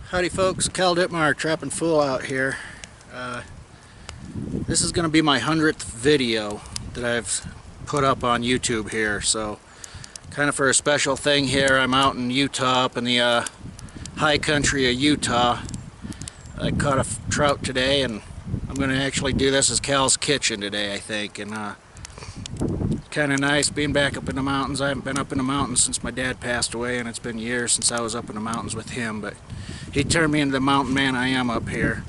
Howdy folks, Cal Ditmar, Trapping Fool out here. This is going to be my 100th video that I've put up on YouTube here, so kind of for a special thing here. I'm out in Utah, up in the high country of Utah. I caught a trout today, and I'm going to actually do this as Cal's kitchen today, I think. And kind of nice being back up in the mountains. I haven't been up in the mountains since my dad passed away, and it's been years since I was up in the mountains with him, but he turned me into the mountain man I am up here.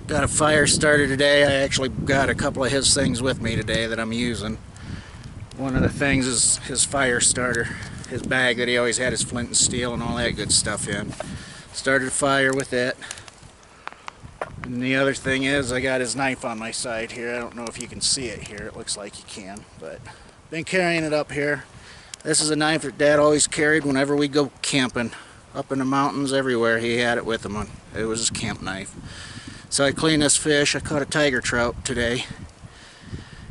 Got a fire started today. I actually got a couple of his things with me today that I'm using. One of the things is his fire starter, his bag that he always had his flint and steel and all that good stuff in. Started a fire with it. And the other thing is I got his knife on my side here. I don't know if you can see it here. It looks like you can, but been carrying it up here. This is a knife that Dad always carried whenever we go camping. Up in the mountains, everywhere, he had it with him. It was his camp knife. So I cleaned this fish. I caught a tiger trout today.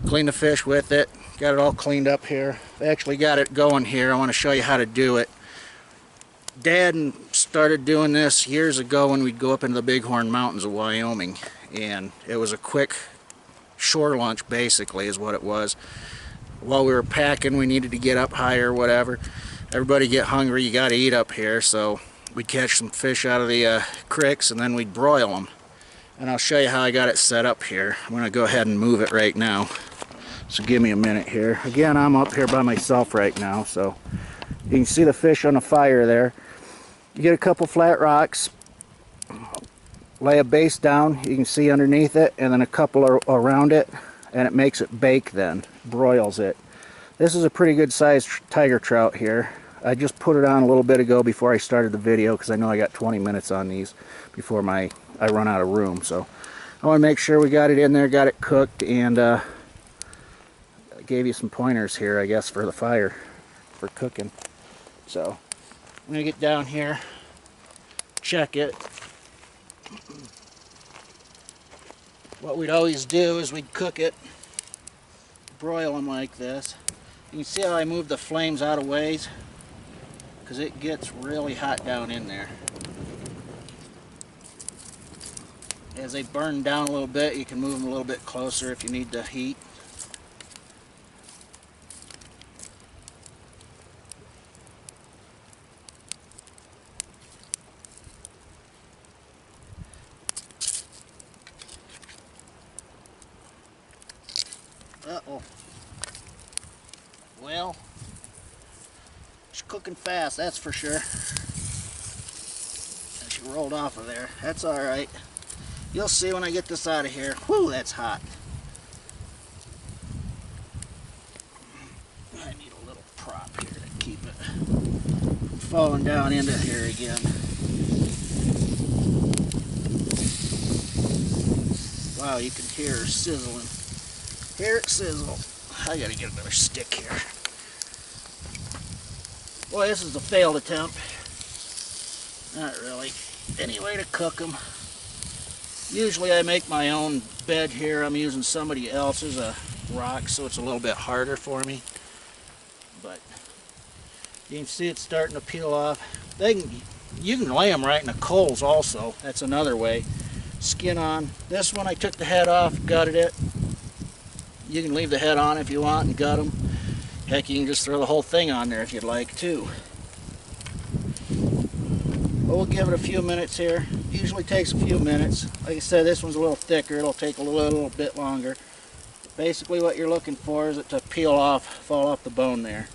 Cleaned the fish with it. Got it all cleaned up here. I actually got it going here. I want to show you how to do it. Dad started doing this years ago when we'd go up into the Bighorn Mountains of Wyoming. And it was a quick shore lunch, basically, is what it was. While we were packing, we needed to get up higher, whatever. Everybody get hungry, you got to eat up here. So we'd catch some fish out of the creeks, and then we'd broil them. And I'll show you how I got it set up here. I'm going to go ahead and move it right now. So give me a minute here. Again, I'm up here by myself right now, so you can see the fish on the fire there. You get a couple flat rocks, lay a base down, you can see underneath it, and then a couple around it, and it makes it bake then, broils it. This is a pretty good sized tiger trout here. I just put it on a little bit ago before I started the video because I know I got 20 minutes on these before I run out of room. So I want to make sure we got it in there, got it cooked, and I gave you some pointers here, I guess, for the fire, for cooking. So I'm going to get down here, check it. What we'd always do is we'd cook it, broil them like this. You can see how I move the flames out of ways because it gets really hot down in there. As they burn down a little bit, you can move them a little bit closer if you need the heat. Uh-oh. Well, she's cooking fast, that's for sure. And she rolled off of there. That's alright. You'll see when I get this out of here. Whew, that's hot. I need a little prop here to keep it from falling down into here again. Wow, you can hear her sizzling. Hear it sizzle. I gotta get another stick here. Boy, this is a failed attempt. Not really. Any way to cook them. Usually I make my own bed here. I'm using somebody else's rock, so it's a little bit harder for me. But you can see it's starting to peel off. You can lay them right in the coals also. That's another way. Skin on. This one I took the head off, gutted it. You can leave the head on if you want and gut them. Heck, you can just throw the whole thing on there if you'd like too. But we'll give it a few minutes here. Usually takes a few minutes. Like I said, this one's a little thicker. It'll take a little bit longer. Basically what you're looking for is it to peel off, fall off the bone there.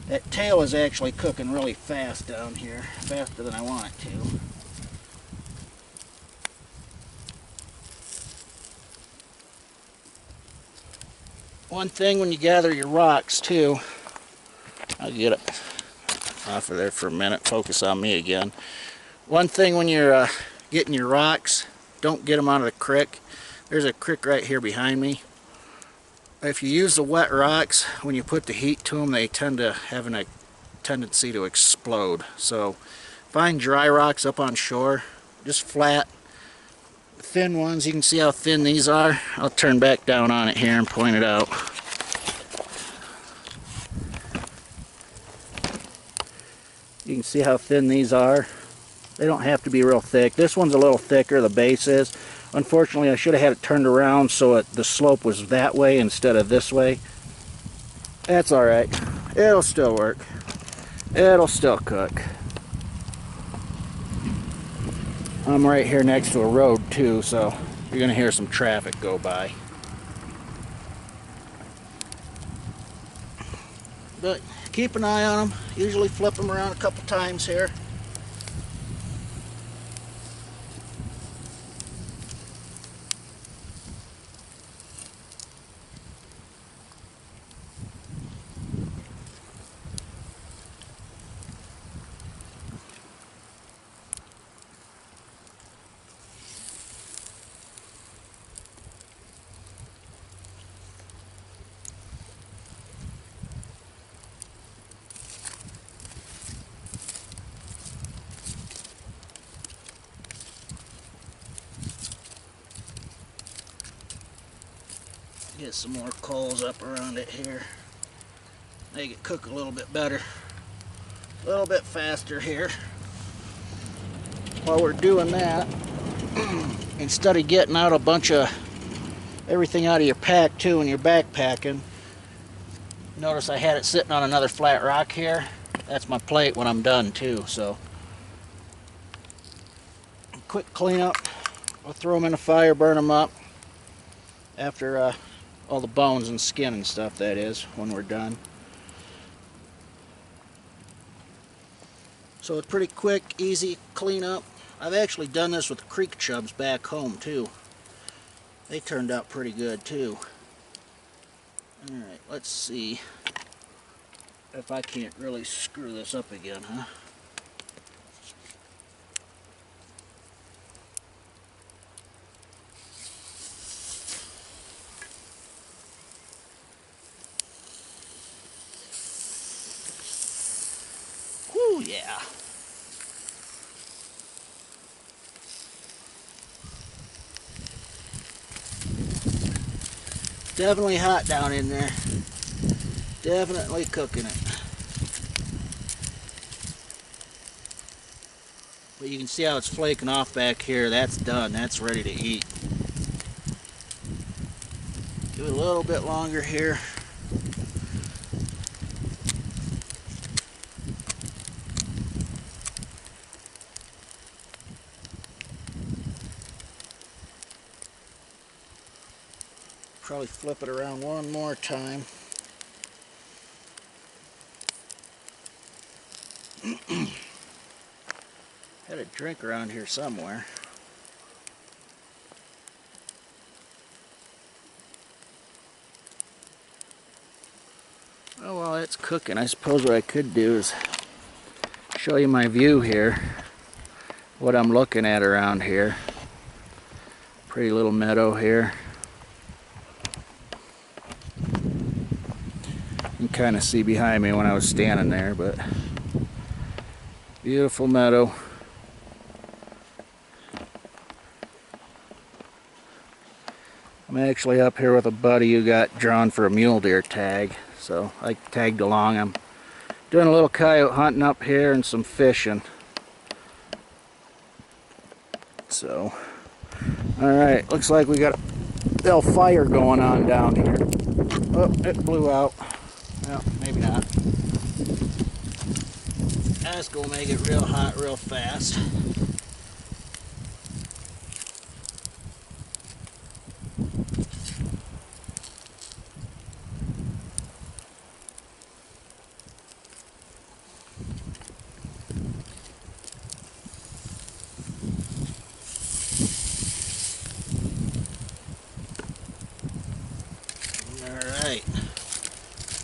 That tail is actually cooking really fast down here. Faster than I want it to. One thing when you gather your rocks too, I'll get it off of there for a minute, focus on me again. One thing when you're getting your rocks, don't get them out of the creek. There's a creek right here behind me. If you use the wet rocks, when you put the heat to them, they tend to have a tendency to explode. So find dry rocks up on shore, just flat, thin ones. You can see how thin these are. I'll turn back down on it here and point it out. You can see how thin these are. They don't have to be real thick. This one's a little thicker, the base is. Unfortunately, I should have had it turned around so the slope was that way instead of this way. That's alright. It'll still work. It'll still cook. I'm right here next to a road too, so you're going to hear some traffic go by. But keep an eye on them. Usually flip them around a couple times here. Get some more coals up around it here. Make it cook a little bit better. A little bit faster here. While we're doing that, instead of getting out a bunch of everything out of your pack too when you're backpacking, notice I had it sitting on another flat rock here. That's my plate when I'm done too, so. Quick cleanup. I'll throw them in the fire, burn them up. After all the bones and skin and stuff, that is, when we're done. So it's pretty quick, easy cleanup. I've actually done this with creek chubs back home too. They turned out pretty good too. Alright, let's see if I can't really screw this up again, huh? Whew, yeah. Definitely hot down in there. Definitely cooking it. But you can see how it's flaking off back here. That's done. That's ready to eat. Give it a little bit longer here. Probably flip it around one more time. Had a drink around here somewhere. Oh, while it's cooking, I suppose what I could do is show you my view here. What I'm looking at around here. Pretty little meadow here. You can kind of see behind me when I was standing there, but beautiful meadow. I'm actually up here with a buddy who got drawn for a mule deer tag, so I tagged along. I'm doing a little coyote hunting up here and some fishing. So, alright, looks like we got a little fire going on down here. Oh, it blew out. Well, maybe not. That's gonna make it real hot real fast. Alright.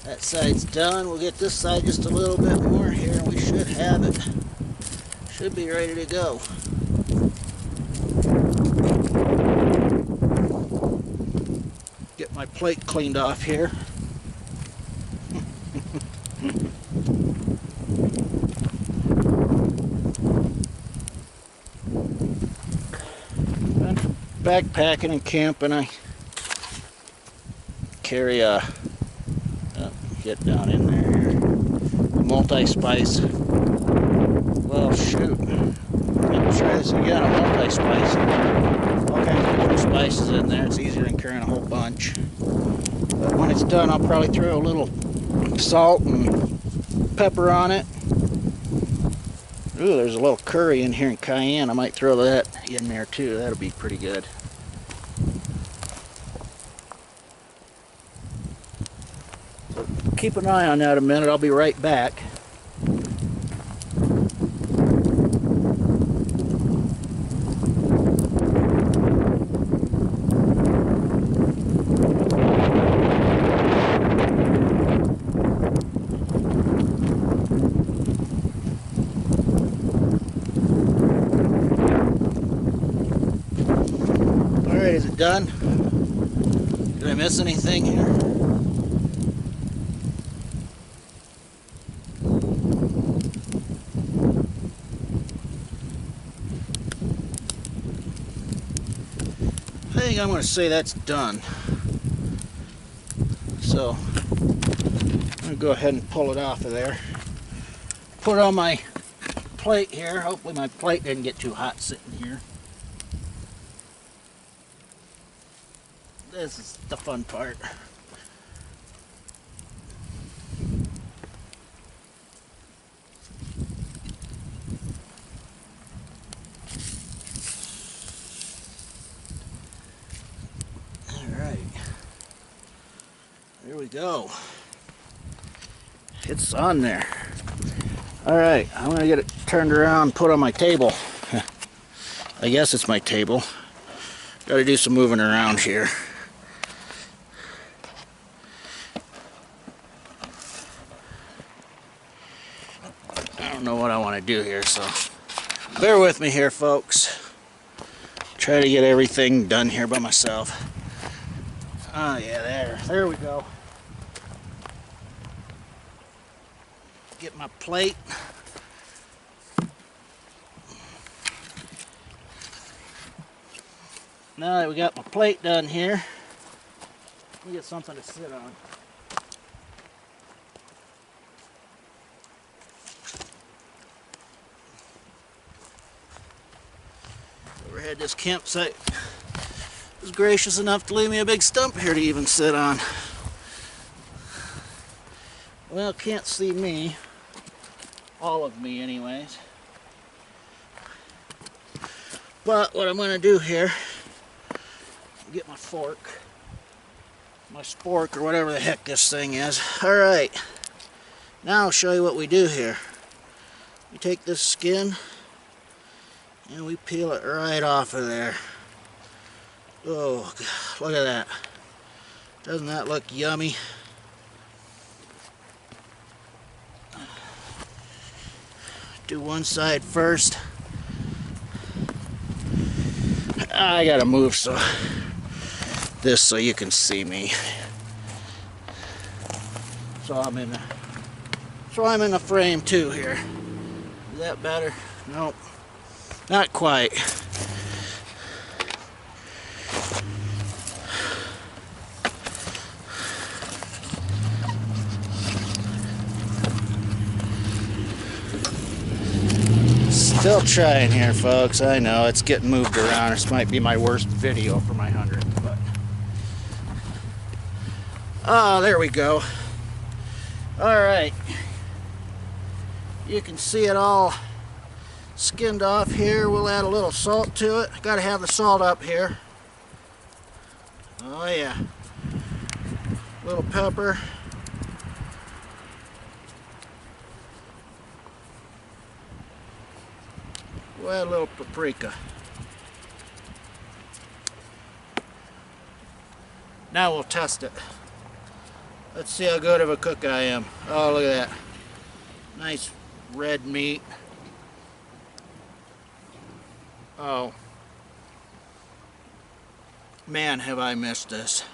That side's done. We'll get this side just a little bit more here and we should have it. Should be ready to go. Get my plate cleaned off here. Backpacking and camping, I carry a get down in there, multi-spice shoot. I'll try this again. A multi-spice. All kinds of different spices in there. It's easier than carrying a whole bunch. But when it's done, I'll probably throw a little salt and pepper on it. Ooh, there's a little curry in here and cayenne. I might throw that in there too. That'll be pretty good. So keep an eye on that a minute. I'll be right back. Alright, is it done? Did I miss anything here? I think I'm going to say that's done. So, I'm going to go ahead and pull it off of there. Put it on my plate here. Hopefully my plate didn't get too hot sitting here. This is the fun part. Alright. There we go. It's on there. Alright, I'm going to get it turned around and put on my table. I guess it's my table. Got to do some moving around here. I don't know what I want to do here, so bear with me here, folks. Try to get everything done here by myself. Oh yeah, there we go. Get my plate. Now that we got my plate done here, let me get something to sit on. Overhead, this campsite was gracious enough to leave me a big stump here to even sit on. Well, can't see me. All of me anyways. But what I'm going to do here, get my fork, my spork, or whatever the heck this thing is. Alright, now I'll show you what we do here. We take this skin and we peel it right off of there. Oh, look at that. Doesn't that look yummy? Do one side first. I gotta move so you can see me. So I'm in the frame too here. Is that better? Nope. Not quite. Still trying here, folks. I know it's getting moved around. This might be my worst video for my 100th, but oh, there we go. All right, you can see it all skinned off here. We'll add a little salt to it. Got to have the salt up here. Oh yeah, a little pepper. We'll add a little paprika. Now we'll test it. Let's see how good of a cook I am. Oh, look at that. Nice red meat. Oh. Man, have I missed this.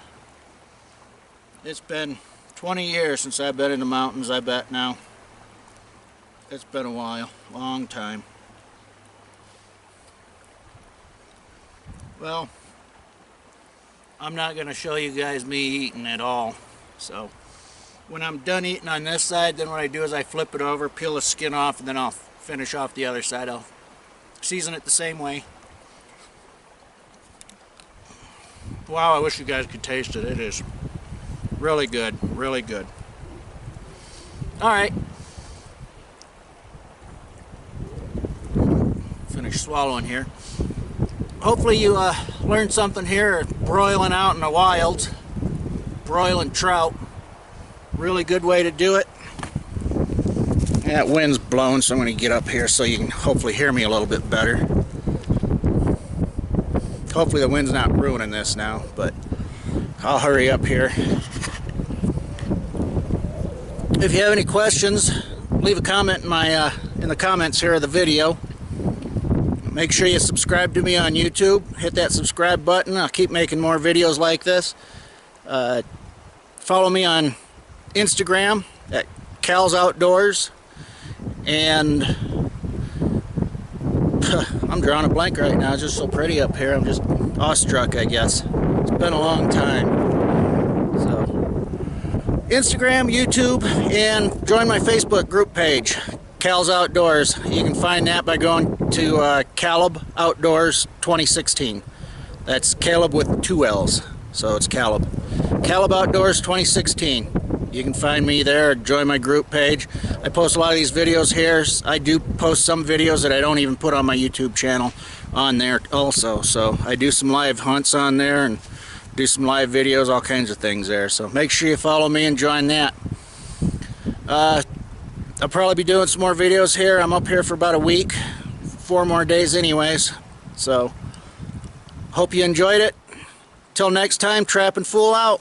It's been 20 years since I've been in the mountains, I bet now. It's been a while. Long time. Well, I'm not going to show you guys me eating at all. So, when I'm done eating on this side, then what I do is I flip it over, peel the skin off, and then I'll finish off the other side. I'll season it the same way. Wow, I wish you guys could taste it. It is really good, really good. Alright. Finish swallowing here. Hopefully you learned something here, broiling out in the wild. Broiling trout. Really good way to do it. And that wind's blowing, so I'm going to get up here so you can hopefully hear me a little bit better. Hopefully the wind's not ruining this now, but I'll hurry up here. If you have any questions, leave a comment in the comments here of the video. Make sure you subscribe to me on YouTube. Hit that subscribe button. I'll keep making more videos like this. Follow me on Instagram at Cal's Outdoors. And I'm drawing a blank right now. It's just so pretty up here. I'm just awestruck, I guess. It's been a long time. So, Instagram, YouTube, and join my Facebook group page, Cal's Outdoors. You can find that by going to Caleb Outdoors 2016. That's Caleb with 2 L's. So it's Caleb. Caleb Outdoors 2016. You can find me there, join my group page. I post a lot of these videos here. I do post some videos that I don't even put on my YouTube channel on there also. So I do some live hunts on there and do some live videos, all kinds of things there. So make sure you follow me and join that. I'll probably be doing some more videos here. I'm up here for about a week, 4 more days anyways. So hope you enjoyed it. Till next time, Trap and Fool out.